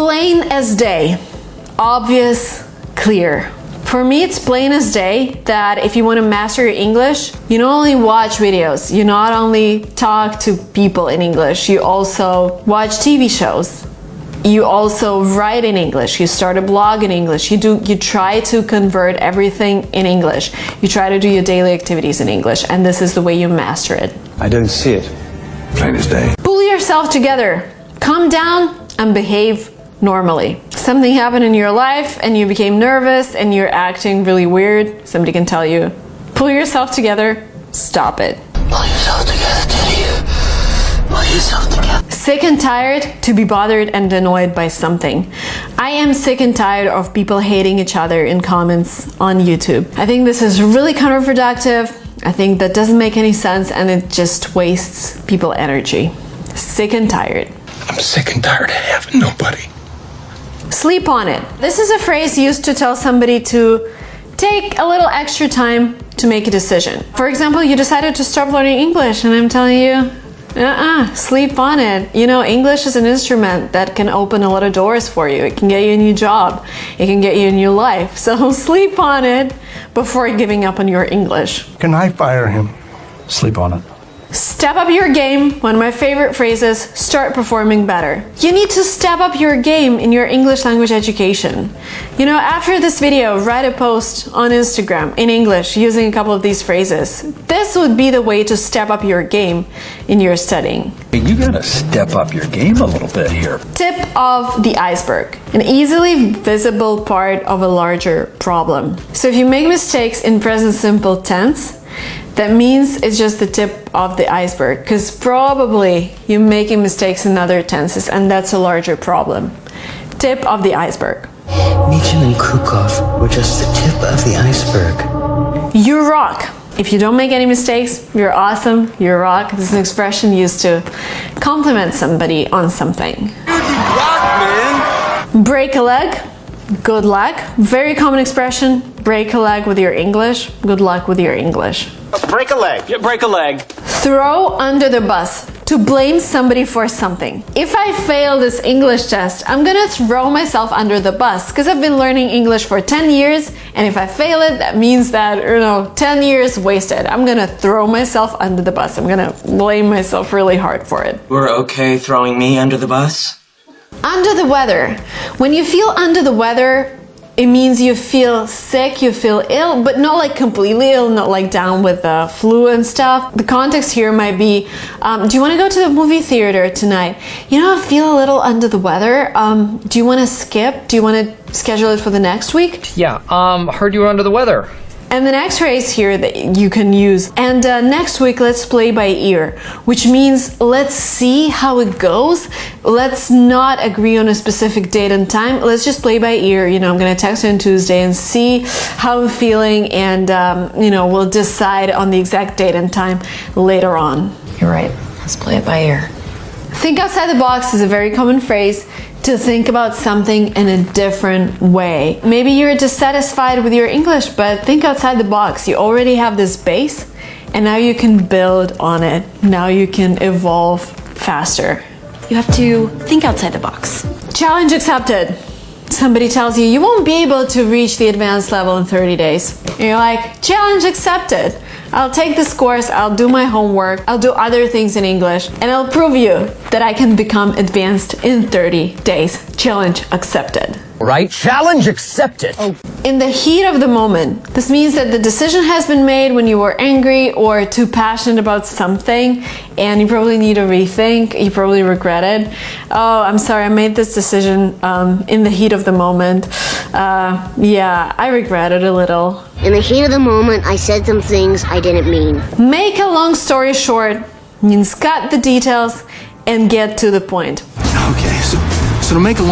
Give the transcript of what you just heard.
Plain as day. Obvious, clear. For me, it's plain as day that if you want to master your English, you not only watch videos, you not only talk to people in English, you also watch TV shows. You also write in English, you start a blog in English, you try to convert everything in English. You try to do your daily activities in English, and this is the way you master it. I don't see it. Plain as day. Pull yourself together. Calm down and behave normally. Something happened in your life and you became nervous and you're acting really weird. Somebody can tell you, pull yourself together, stop it. Pull yourself together, Teddy. Pull yourself together. Sick and tired to be bothered and annoyed by something. I am sick and tired of people hating each other in comments on YouTube. I think this is really counterproductive. I think that doesn't make any sense and it just wastes people's energy. Sick and tired. I'm sick and tired of having nobody. Sleep on it. This is a phrase used to tell somebody to take a little extra time to make a decision. For example, you decided to stop learning English and I'm telling you, sleep on it. You know, English is an instrument that can open a lot of doors for you. It can get you a new job. It can get you a new life. So sleep on it before giving up on your English. Can I fire him? Sleep on it. Step up your game. One of my favorite phrases, start performing better. You need to step up your game in your English language education. You know, after this video, write a post on Instagram in English using a couple of these phrases. This would be the way to step up your game in your studying. You gotta step up your game a little bit here. Tip of the iceberg. An easily visible part of a larger problem. So if you make mistakes in present simple tense, that means it's just the tip of the iceberg, because probably you're making mistakes in other tenses and that's a larger problem. Tip of the iceberg. Nietzsche and Krukov were just the tip of the iceberg. You rock. If you don't make any mistakes, you're awesome, you rock. This is an expression used to compliment somebody on something. You rock, man! Break a leg. Good luck. Very common expression. Break a leg with your English. Good luck with your English. Break a leg. Yeah, break a leg. Throw under the bus. To blame somebody for something. If I fail this English test, I'm gonna throw myself under the bus because I've been learning English for 10 years and if I fail it, that means that, 10 years wasted. I'm gonna throw myself under the bus. I'm gonna blame myself really hard for it. We're okay throwing me under the bus? Under the weather. When you feel under the weather, it means you feel sick, you feel ill, but not like completely ill, not like down with the flu and stuff. The context here might be, do you want to go to the movie theater tonight? I feel a little under the weather. Do you want to skip? Do you want to schedule it for the next week? Yeah, heard you were under the weather. And the next phrase here that you can use, and next week let's play by ear, which means let's see how it goes. Let's not agree on a specific date and time. Let's just play by ear. I'm gonna text you on Tuesday and see how I'm feeling, and we'll decide on the exact date and time later on. You're right. Let's play it by ear. Think outside the box is a very common phrase to think about something in a different way. Maybe you're dissatisfied with your English, but think outside the box. You already have this base, and now you can build on it. Now you can evolve faster. You have to think outside the box. Challenge accepted. Somebody tells you, you won't be able to reach the advanced level in 30 days. And you're like, challenge accepted. I'll take this course, I'll do my homework, I'll do other things in English, and I'll prove you that I can become advanced in 30 days. Challenge accepted. Right? Challenge accepted. In the heat of the moment. This means that the decision has been made when you were angry or too passionate about something, and you probably need to rethink, you probably regret it. Oh, I'm sorry, I made this decision in the heat of the moment. Yeah, I regret it a little. In the heat of the moment, I said some things I didn't mean. Make a long story short means cut the details and get to the point. Okay, so to make a long